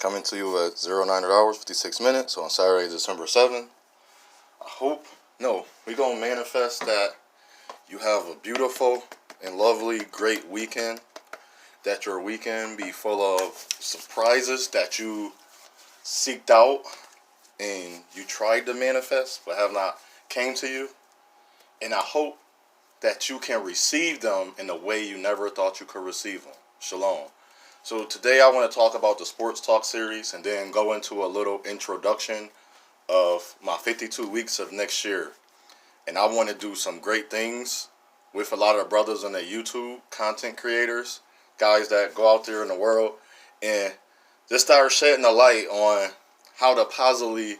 coming to you at 09 hours, 56 minutes on Saturday, December 7th. We're going to manifest that you have a beautiful and lovely, great weekend. That your weekend be full of surprises that you seeked out and you tried to manifest but have not came to you. And I hope that you can receive them in a way you never thought you could receive them. Shalom. So today I want to talk about the Sports Talk series and then go into a little introduction of my 52 weeks of next year. And I want to do some great things with a lot of brothers on the YouTube, content creators, guys that go out there in the world and just start shedding a light on how to positively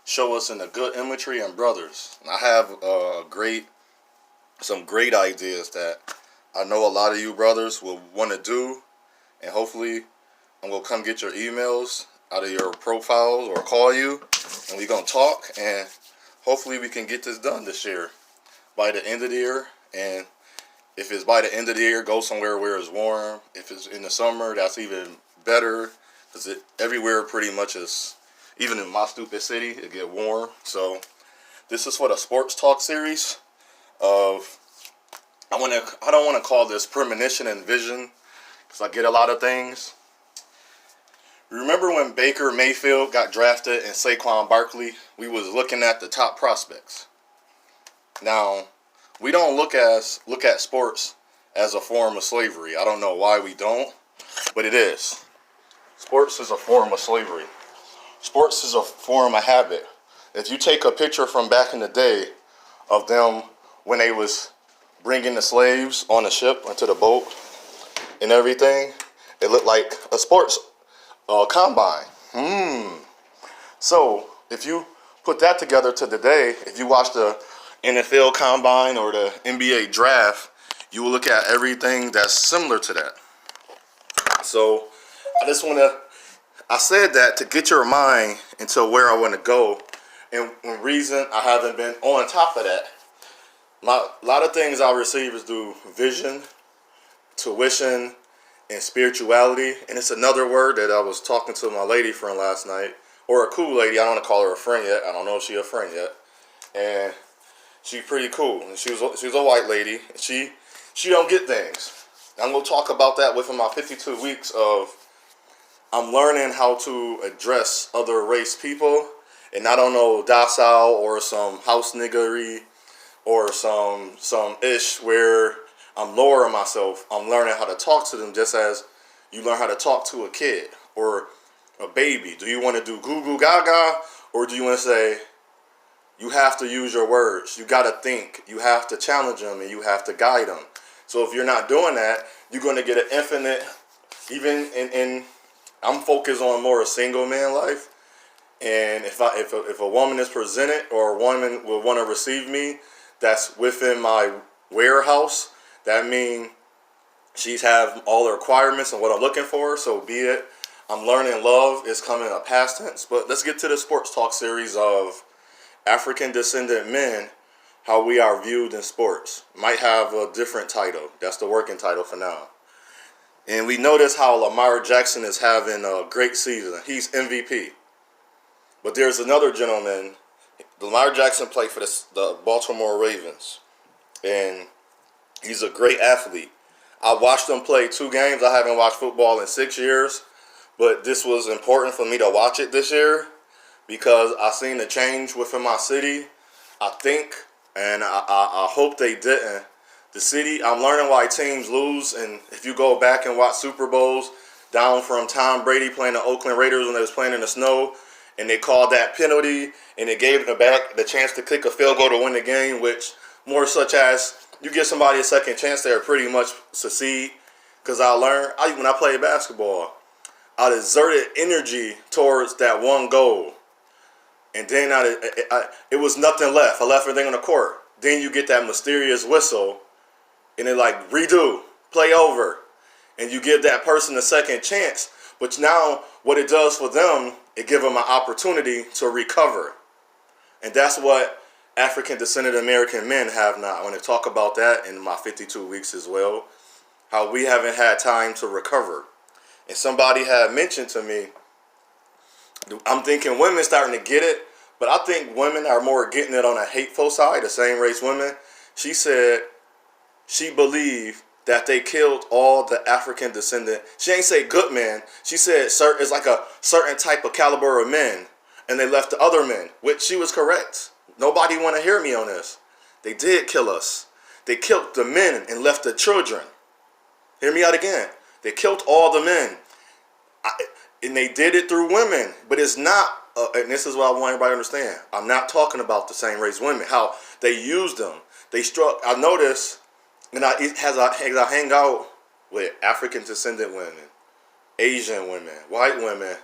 show us in the good imagery and brothers. And I have some great ideas that I know a lot of you brothers will want to do, and hopefully I'm going to come get your emails out of your profiles or call you, and we're going to talk, and hopefully we can get this done this year by the end of the year. And if it's by the end of the year, go somewhere where it's warm. If it's in the summer, that's even better, because everywhere pretty much is, even in my stupid city, it get warm. So this is for the Sports Talk series of, I don't want to call this premonition and vision, because I get a lot of things. Remember when Baker Mayfield got drafted and Saquon Barkley? We was looking at the top prospects. Now, we don't look at sports as a form of slavery. I don't know why we don't, but it is. Sports is a form of slavery. Sports is a form of habit. If you take a picture from back in the day of them when they was bringing the slaves on the ship onto the boat and everything, it looked like a sports combine. So if you put that together to today, if you watch the NFL combine or the NBA draft, you will look at everything that's similar to that. So I said that to get your mind into where I want to go, and the reason I haven't been on top of that. A lot of things I receive is through vision, tuition, and spirituality. And it's another word that I was talking to my lady friend last night, or a cool lady. I don't want to call her a friend yet. I don't know if she's a friend yet. And she's pretty cool. And she was a white lady. And she don't get things. I'm going to talk about that within my 52 weeks of I'm learning how to address other race people. And I don't know, docile or some house niggery or some ish where I'm lowering myself. I'm learning how to talk to them just as you learn how to talk to a kid or a baby. Do you want to do goo goo gaga, or do you want to say, you have to use your words. You got to think. You have to challenge them and you have to guide them. So if you're not doing that, you're going to get an infinite, even in I'm focused on more a single man life. And if a woman is presented or a woman will want to receive me, that's within my warehouse. That means she's have all the requirements and what I'm looking for. So be it. I'm learning love is coming in a past tense. But let's get to the Sports Talk series of African Descendant Men, how we are viewed in sports. Might have a different title. That's the working title for now. And we notice how Lamar Jackson is having a great season. He's MVP. But there's another gentleman. Lamar Jackson played for the Baltimore Ravens. And he's a great athlete. I watched him play 2 games. I haven't watched football in 6 years. But this was important for me to watch it this year, because I seen the change within my city. I think, and I hope they didn't. The city, I'm learning why teams lose. And if you go back and watch Super Bowls, down from Tom Brady playing the Oakland Raiders when they was playing in the snow, and they called that penalty, and they gave the chance to kick a field goal to win the game, which more such as you give somebody a second chance, they'll pretty much succeed. Because I learned, when I played basketball, I exerted energy towards that one goal. And then it was nothing left. I left everything on the court. Then you get that mysterious whistle, and it like, redo, play over. And you give that person a second chance. But now what it does for them, it gives them an opportunity to recover. And that's what African Descendant American men have now. I want to talk about that in my 52 weeks as well. How we haven't had time to recover. And somebody had mentioned to me I'm thinking women starting to get it, but I think women are more getting it on a hateful side, the same race women. She said she believed that they killed all the African descendant. She ain't say good men. She said it's like a certain type of caliber of men, and they left the other men, which she was correct. Nobody want to hear me on this. They did kill us. They killed the men and left the children. Hear me out again. They killed all the men. And they did it through women. But it's not, and this is what I want everybody to understand. I'm not talking about the same race women. How they used them. They struck, I notice, and as I hang out with African descendant women, Asian women, white women,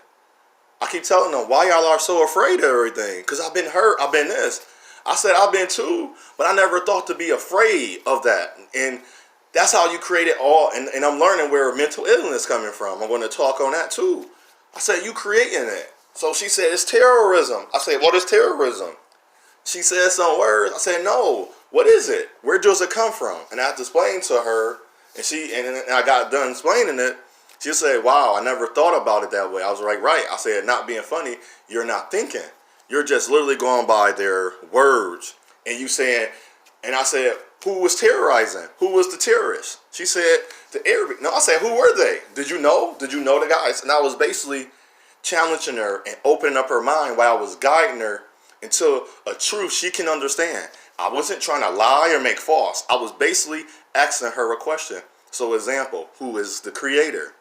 I keep telling them, why y'all are so afraid of everything? Because I've been hurt, I've been this. I said I've been too, but I never thought to be afraid of that. And that's how you create it all. And I'm learning where mental illness is coming from. I'm going to talk on that too. I said, you creating it. So she said, it's terrorism. I said, what is terrorism? She said some words. I said, no, what is it? Where does it come from? And I had to explain to her, and I got done explaining it. She said, wow, I never thought about it that way. I was like, right. I said, not being funny, you're not thinking. You're just literally going by their words. And you saying, and I said, who was terrorizing? Who was the terrorist? She said, the Arabic. No, I said, who were they? Did you know? Did you know the guys? And I was basically challenging her and opening up her mind while I was guiding her into a truth she can understand. I wasn't trying to lie or make false. I was basically asking her a question. So example, who is the creator?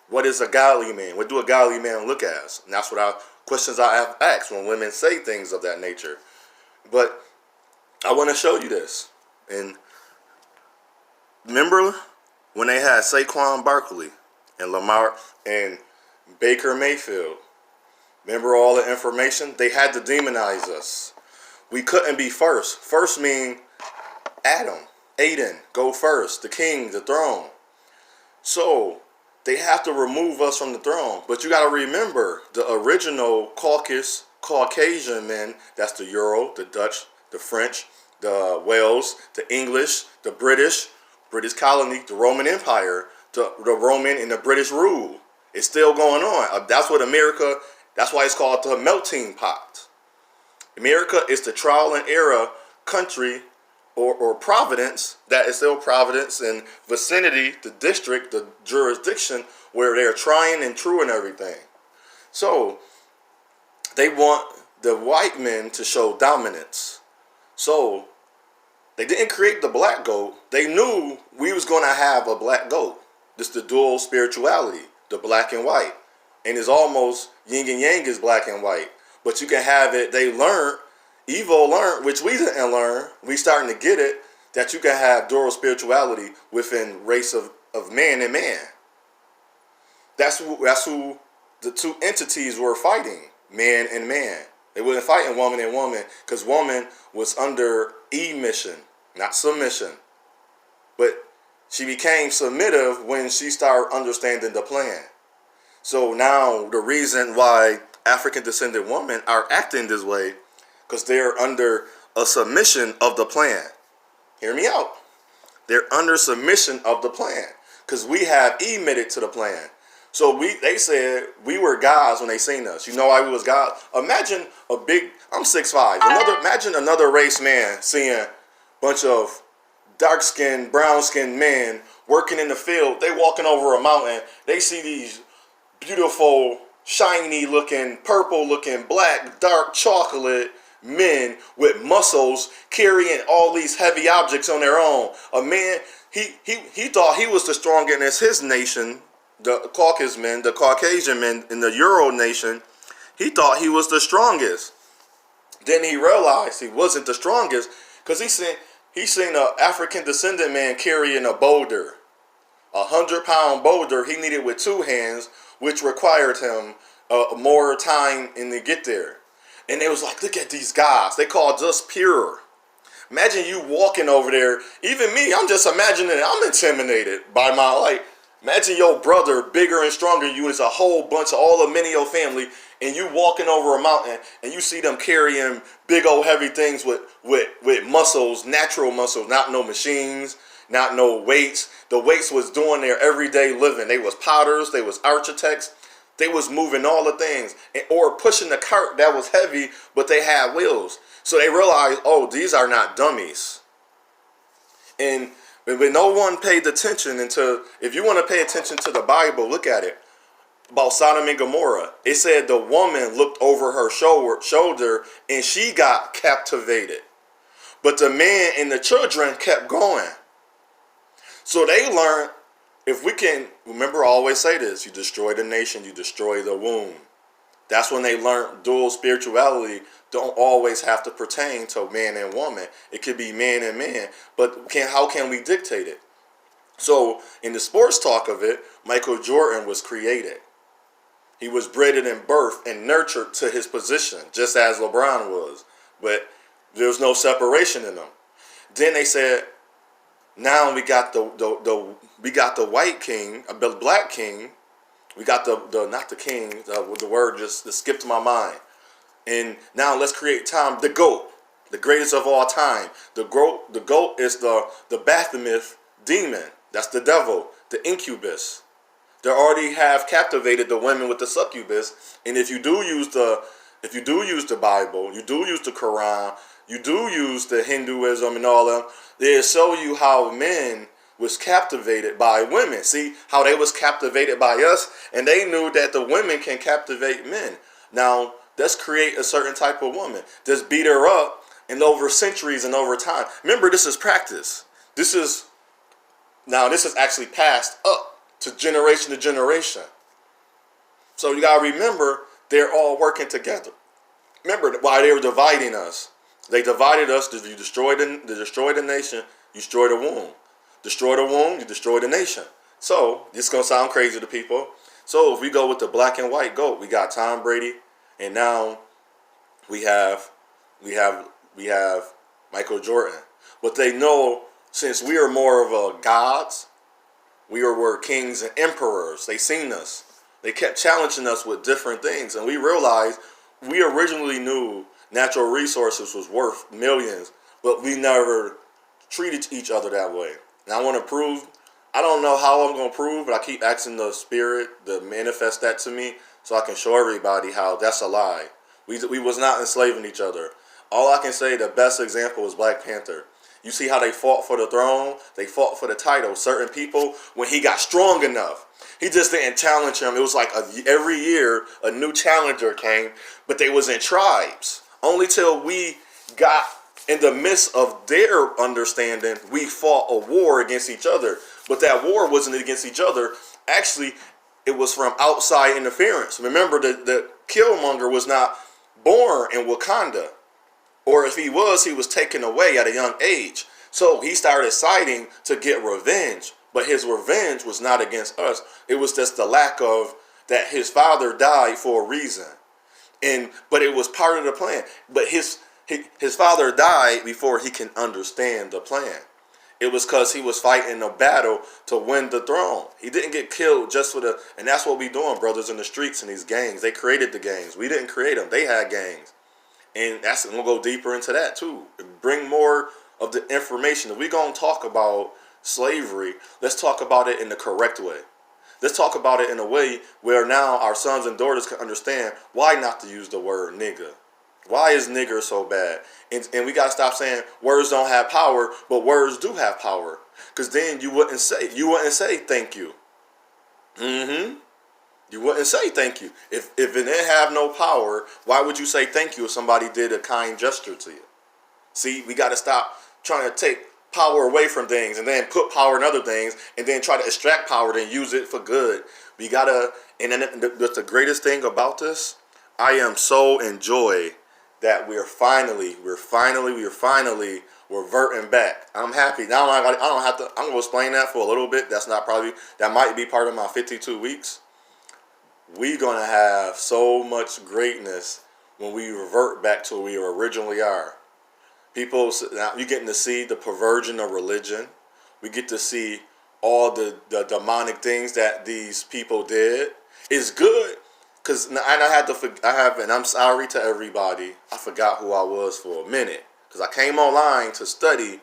What is a godly man? What do a godly man look as? And that's what questions I have asked when women say things of that nature. But I want to show you this. And remember when they had Saquon Barkley and Lamar and Baker Mayfield? Remember all the information? They had to demonize us. We couldn't be first. First mean Adam, Aiden, go first, the king, the throne. So they have to remove us from the throne. But you got to remember the original Caucasian men, that's the Euro, the Dutch, the French, the Wales, the English, the British colony, the Roman Empire, the Roman and the British rule. It's still going on. That's what America, that's why it's called the melting pot. America is the trial and error country or providence, that is still providence and vicinity, the district, the jurisdiction where they're trying and true and everything. So they want the white men to show dominance. So they didn't create the black goat. They knew we was going to have a black goat. This is the dual spirituality, the black and white. And it's almost yin and yang is black and white. But you can have it, they learned, Evo learned, which we didn't learn. We starting to get it, that you can have dual spirituality within race of man and man. That's who the two entities were fighting, man and man. They wasn't fighting woman and woman, because woman was under emission, not submission. But she became submissive when she started understanding the plan. So now the reason why African descendant women are acting this way, because they're under a submission of the plan. Hear me out. They're under submission of the plan, because we have emitted to the plan. So they said we were gods when they seen us. You know why we was gods? Imagine I'm 6'5". Imagine another race man seeing a bunch of dark-skinned, brown-skinned men working in the field. They walking over a mountain. They see these beautiful, shiny-looking, purple-looking, black, dark chocolate men with muscles carrying all these heavy objects on their own. A man, he thought he was the strongest in his nation. The Caucasian men in the Euro nation, he thought he was the strongest. Then he realized he wasn't the strongest, because he seen an African descendant man carrying a boulder, 100-pound boulder he needed with two hands, which required him more time in to get there. And they was like, look at these guys. They called us pure. Imagine you walking over there. Even me, I'm just imagining it. I'm intimidated by my life. Imagine your brother, bigger and stronger than you, is a whole bunch of all the men in your family, and you walking over a mountain, and you see them carrying big old heavy things with muscles, natural muscles, not no machines, not no weights. The weights was doing their everyday living. They was potters, they was architects. They was moving all the things or pushing the cart that was heavy, but they had wheels. So they realized, oh, these are not dummies. And but no one paid attention until, if you want to pay attention to the Bible, look at it. About Sodom and Gomorrah. It said the woman looked over her shoulder and she got captivated. But the man and the children kept going. So they learned, if we can, remember I always say this, you destroy the nation, you destroy the womb. That's when they learned dual spirituality don't always have to pertain to man and woman. It could be man and man. But how can we dictate it? So in the sports talk of it, Michael Jordan was created. He was bred and birthed and nurtured to his position, just as LeBron was. But there was no separation in them. Then they said, now we got the white king, the black king. We got the not the king. The word just skipped my mind. And now let's create the GOAT, the greatest of all time. The GOAT is the Baphomet demon. That's the devil, the incubus. They already have captivated the women with the succubus. And if you do use the Bible, you do use the Quran, you do use the Hinduism and all of them, they show you how men was captivated by women. See how they was captivated by us, and they knew that the women can captivate men. Now let's create a certain type of woman. Just beat her up, and over centuries and over time. Remember, this is practice. This is actually passed up to generation. So you gotta remember, they're all working together. Remember why they were dividing us. They divided us. You destroy the nation, you destroy the womb. Destroy the womb, you destroy the nation. So this is gonna sound crazy to people. So if we go with the black and white GOAT, we got Tom Brady, and now we have Michael Jordan. But they know, since we are more of a gods, were kings and emperors. They seen us. They kept challenging us with different things, and we realized we originally knew natural resources was worth millions, but we never treated each other that way. And I want to prove, I don't know how I'm going to prove, but I keep asking the spirit to manifest that to me so I can show everybody how that's a lie. We was not enslaving each other. All I can say, the best example is Black Panther. You see how they fought for the throne? They fought for the title. Certain people, when he got strong enough, he just didn't challenge him. It was like every year a new challenger came, but they was in tribes. Only till we got in the midst of their understanding, we fought a war against each other. But that war wasn't against each other. Actually, it was from outside interference. Remember, the Killmonger was not born in Wakanda. Or if he was taken away at a young age. So he started siding to get revenge. But his revenge was not against us. It was just the lack of that his father died for a reason. But it was part of the plan. But his father died before he can understand the plan. It was because he was fighting a battle to win the throne. He didn't get killed just for and that's what we doing, brothers, in the streets and these gangs. They created the gangs. We didn't create them. They had gangs. And we'll go deeper into that too. Bring more of the information. If we're going to talk about slavery, let's talk about it in the correct way. Let's talk about it in a way where now our sons and daughters can understand why not to use the word nigga. Why is nigger so bad? And we got to stop saying words don't have power, but words do have power. Because then you wouldn't say thank you. You wouldn't say thank you. If it didn't have no power, why would you say thank you if somebody did a kind gesture to you? See, we got to stop trying to take power away from things and then put power in other things and then try to extract power and use it for good. We got to, and then the greatest thing about this, I am so enjoy that we're finally reverting back. I'm happy. Now I'm going to explain that for a little bit. That might be part of my 52 weeks. We're going to have so much greatness when we revert back to where we originally are. People, now you're getting to see the perversion of religion. We get to see all the demonic things that these people did. It's good because and I'm sorry to everybody. I forgot who I was for a minute because I came online to study.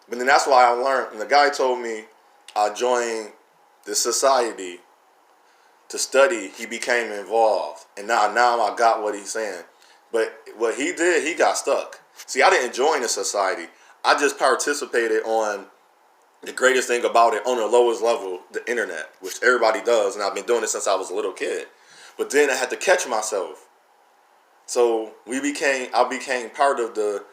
But then that's why I learned. And the guy told me I joined this society. to study, he became involved. And now I got what he's saying. But what he did, he got stuck. See, I didn't join the society. I just participated on the greatest thing about it on the lowest level, the internet, which everybody does, and I've been doing it since I was a little kid. But then I had to catch myself. So I became part of the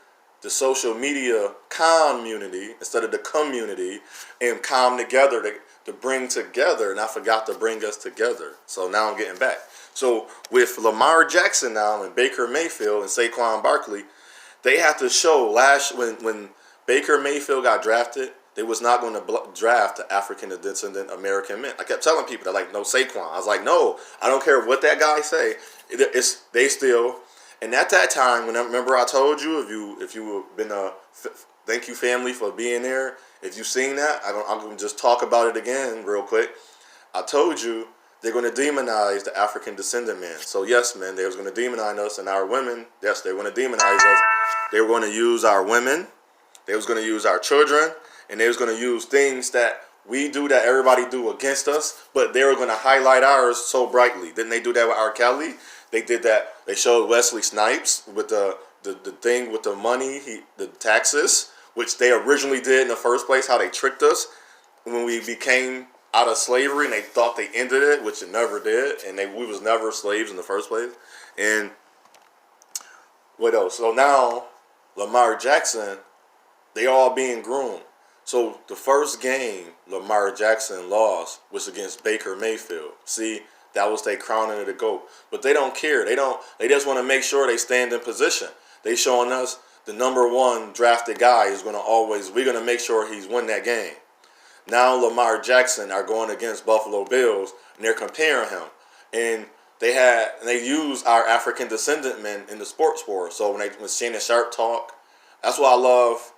social media community instead of the community, and come together to bring together, and I forgot to bring us together. So now I'm getting back. So with Lamar Jackson now and Baker Mayfield and Saquon Barkley, they have to show when Baker Mayfield got drafted, they was not going to draft the African Descendant American men. I kept telling people that, like, no, Saquon. I was like, no, I don't care what that guy say. They still. And at that time, when I remember I told you, if you been thank you family for being there. If you've seen that, I'm going to just talk about it again real quick. I told you they're going to demonize the African Descendant Man. So yes, man, they was going to demonize us and our women. Yes, they were going to demonize us. They were going to use our women. They was going to use our children. And they was going to use things that we do that everybody do against us, but they were going to highlight ours so brightly. Didn't they do that with R. Kelly? They did that. They showed Wesley Snipes with the thing with the money, the taxes, which they originally did in the first place, how they tricked us when we became out of slavery, and they thought they ended it, which it never did, and we was never slaves in the first place. And what else? So now, Lamar Jackson, they all being groomed. So the first game Lamar Jackson lost was against Baker Mayfield. See, that was their crowning of the GOAT. But they don't care. They just want to make sure they stand in position. They showing us the number one drafted guy is we're going to make sure he's win that game. Now Lamar Jackson are going against Buffalo Bills, and they're comparing him. And they use our African Descendant Men in the sports war. So when Shannon Sharp talk, that's what I love.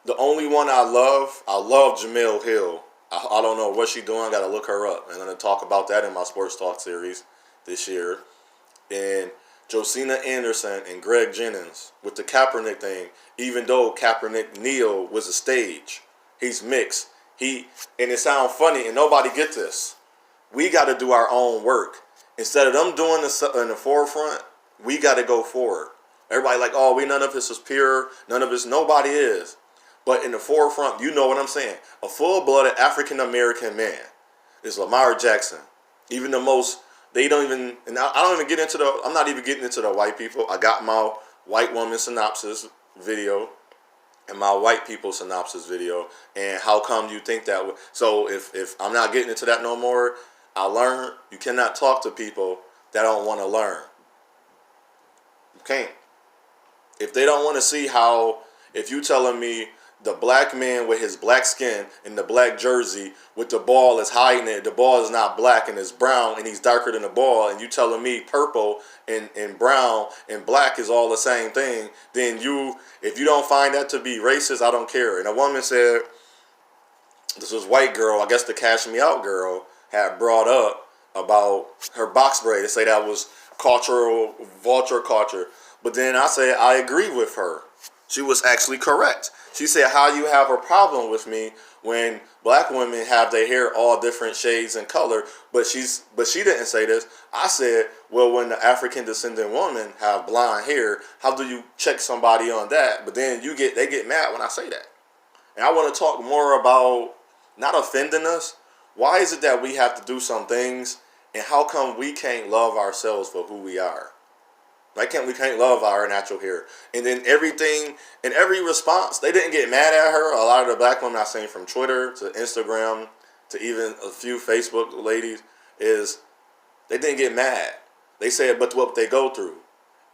The only one I love Jamel Hill. I don't know what she's doing. I got to look her up. I'm going to talk about that in my Sports Talk series this year. And Josina Anderson and Greg Jennings with the Kaepernick thing, even though Kaepernick kneel was a stage. He's mixed. And it sounds funny, and nobody get this. We got to do our own work. Instead of them doing this in the forefront, we got to go forward. Everybody like, oh, none of this is pure. Nobody is. But in the forefront, you know what I'm saying. A full-blooded African-American man is Lamar Jackson. Even the most, I'm not even getting into the white people. I got my white woman synopsis video and my white people synopsis video. And how come you think that? So if I'm not getting into that no more, I learned you cannot talk to people that don't want to learn. You can't. If they don't want to see if you telling me the black man with his black skin and the black jersey with the ball is hiding it, the ball is not black and it's brown and he's darker than the ball, and you telling me purple and brown and black is all the same thing, then if you don't find that to be racist, I don't care. And a woman said, this was white girl, I guess the Cash Me Out girl, had brought up about her box braid. They say that was vulture culture. But then I said, I agree with her. She was actually correct. She said, how you have a problem with me when black women have their hair all different shades and color, but she didn't say this. I said, well, when the African descendant woman have blonde hair, how do you check somebody on that? But then they get mad when I say that. And I want to talk more about not offending us. Why is it that we have to do some things, and how come we can't love ourselves for who we are? We can't love our natural hair. And then in every response, they didn't get mad at her. A lot of the black women I've seen from Twitter to Instagram to even a few Facebook ladies they didn't get mad. They said, but what they go through.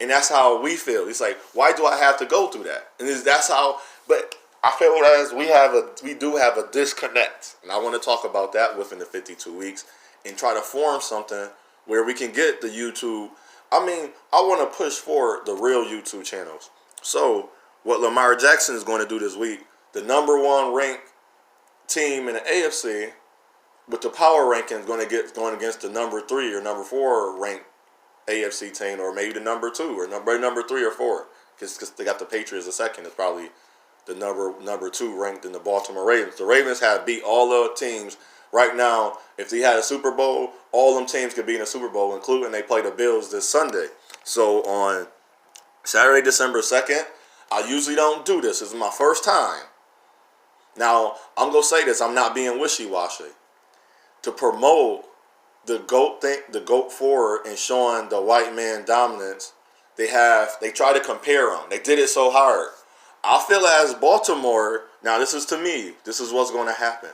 And that's how we feel. It's like, why do I have to go through that? And but I feel as we do have a disconnect. And I want to talk about that within the 52 weeks and try to form something where we can get the YouTube. I want to push forward the real YouTube channels. So what Lamar Jackson is going to do this week, the number one ranked team in the AFC with the power rankings going against the number 3 or number 4 ranked AFC team, or maybe the number 2 or number 3 or 4, because they got the Patriots a second. It's probably the number 2 ranked in the Baltimore Ravens. The Ravens have beat all the teams right now, if they had a Super Bowl, all them teams could be in a Super Bowl, including they play the Bills this Sunday. So on Saturday, December 2nd, I usually don't do this. This is my first time. Now, I'm going to say this. I'm not being wishy-washy. To promote the GOAT thing, the GOAT forward, and showing the white man dominance, they try to compare them. They did it so hard. I feel as Baltimore, now this is to me, this is what's going to happen.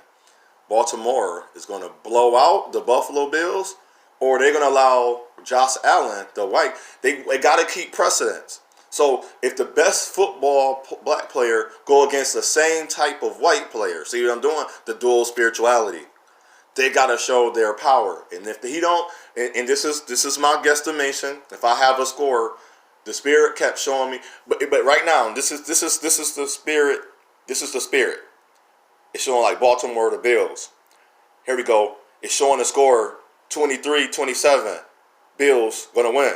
Baltimore is going to blow out the Buffalo Bills, or they're going to allow Josh Allen, the white, they got to keep precedence. So if the best football black player go against the same type of white player, see what I'm doing? The dual spirituality. They got to show their power. And if he don't, and this is my guesstimation, if I have a score, the spirit kept showing me, but right now, this is the spirit, this is the spirit. It's showing like Baltimore, the Bills. Here we go. It's showing the score 23-27. Bills going to win.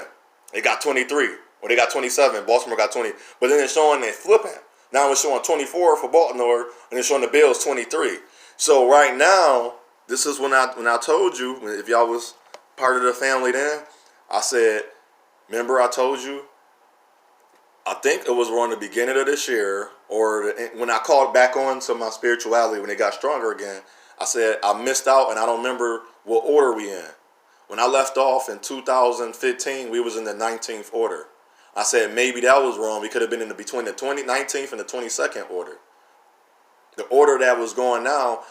They got 23. Or they got 27. Baltimore got 20. But then it's showing they flipping. Now it's showing 24 for Baltimore. And it's showing the Bills 23. So right now, this is when I told you, if y'all was part of the family then, I said, remember I told you, I think it was around the beginning of this year, or when I called back on to my spirituality when it got stronger again, I said I missed out and I don't remember what order we in. When I left off in 2015, we was in the 19th order. I said maybe that was wrong. We could have been in between the 19th and the 22nd order. The order that was going now,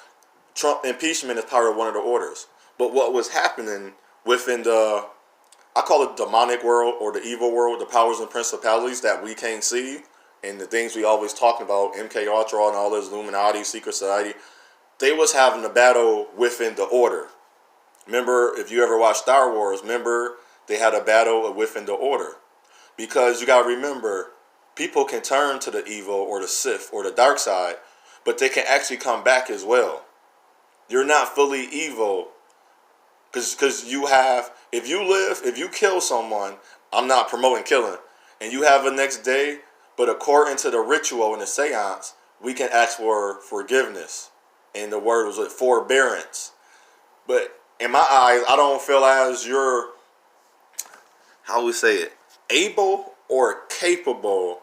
Trump impeachment is part of one of the orders. But what was happening within the, I call it the demonic world or the evil world, the powers and principalities that we can't see, and the things we always talk about, MK Ultra and all this Illuminati, secret society, they was having a battle within the order. Remember, if you ever watched Star Wars, remember they had a battle within the order. Because you got to remember, people can turn to the evil or the Sith or the dark side, but they can actually come back as well. You're not fully evil. Because you have, if you kill someone, I'm not promoting killing, and you have a next day, but according to the ritual and the seance, we can ask for forgiveness. And the word was with forbearance. But in my eyes, I don't feel as you're, how do we say it, able or capable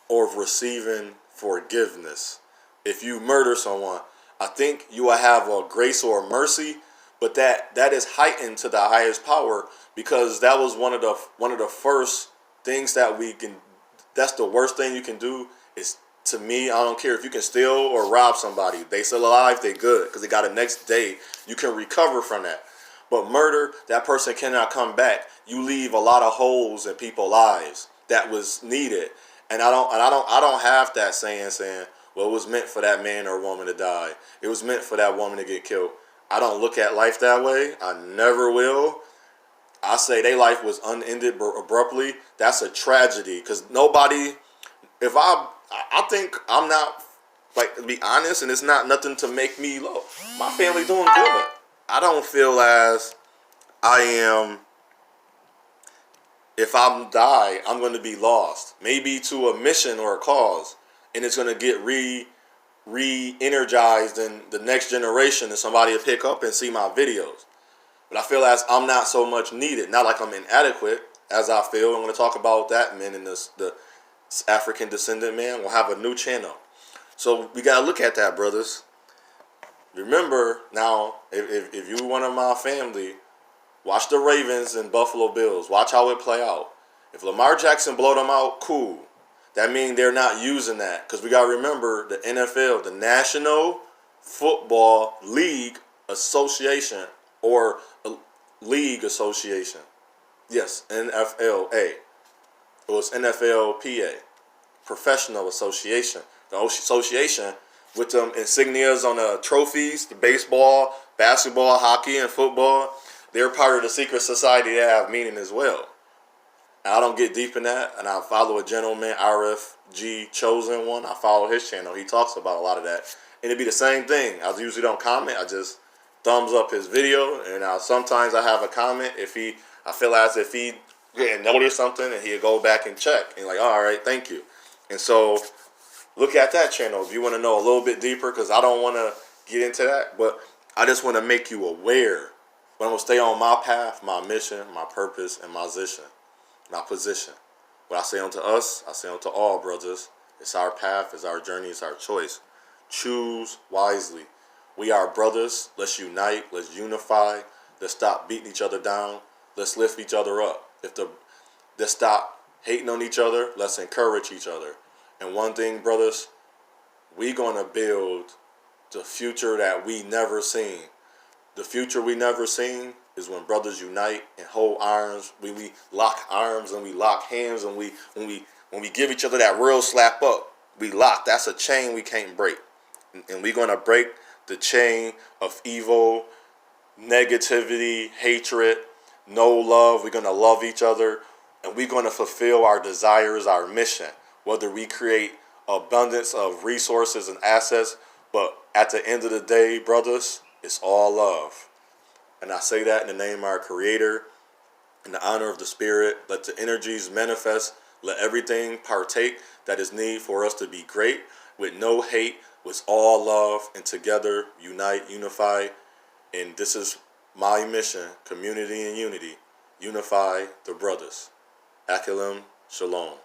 of receiving forgiveness. If you murder someone, I think you will have a grace or a mercy. But that is heightened to the highest power, because that was one of the first things that we can. That's the worst thing you can do. Is, to me, I don't care if you can steal or rob somebody. They still alive, they good, because they got a next day. You can recover from that. But murder, that person cannot come back. You leave a lot of holes in people's lives that was needed, and I don't have that saying, well, it was meant for that man or woman to die. It was meant for that woman to get killed. I don't look at life that way. I never will. I say their life was unended abruptly. That's a tragedy, because nobody, if I think I'm not, like, to be honest, and it's not nothing to make me low. My family doing good. I don't feel as I am, if I die, I'm going to be lost. Maybe to a mission or a cause, and it's going to get re-energized in the next generation, and somebody will pick up and see my videos. But I feel as I'm not so much needed. Not like I'm inadequate, as I feel. I'm going to talk about that, man, in the African Descendant Man. We'll have a new channel. So we got to look at that, brothers. Remember, now, if you one of my family, watch the Ravens and Buffalo Bills. Watch how it play out. If Lamar Jackson blow them out, cool. That means they're not using that. Because we got to remember the NFL, the National Football League Association, or League Association. Yes, NFLA. It was NFLPA, Professional Association. The association with them insignias on the trophies, the baseball, basketball, hockey, and football, they're part of the secret society that have meaning as well. And I don't get deep in that, and I follow a gentleman, RFG Chosen One. I follow his channel. He talks about a lot of that. And it'd be the same thing. I usually don't comment. I just thumbs up his video, and sometimes I have a comment I feel as if he didn't notice something, and he'll go back and check. And like, all right, thank you. And so look at that channel if you want to know a little bit deeper, because I don't want to get into that. But I just want to make you aware. But I'm going to stay on my path, my mission, my purpose, and my position. What I say unto us, I say unto all, brothers. It's our path, it's our journey, it's our choice. Choose wisely. We are brothers. Let's unite. Let's unify. Let's stop beating each other down. Let's lift each other up. Let's stop hating on each other. Let's encourage each other. And one thing, brothers, we gonna build the future that we never seen. The future we never seen is when brothers unite and hold arms. We lock arms and we lock hands, and when we give each other that real slap up, we lock. That's a chain we can't break. And we're gonna break the chain of evil, negativity, hatred, no love. We're gonna love each other, and we're gonna fulfill our desires, our mission. Whether we create abundance of resources and assets, but at the end of the day, brothers, it's all love. And I say that in the name of our Creator, in the honor of the Spirit. Let the energies manifest. Let everything partake that is need for us to be great, with no hate, with all love, and together unite, unify. And this is my mission: community and unity. Unify the brothers. Halom, shalom.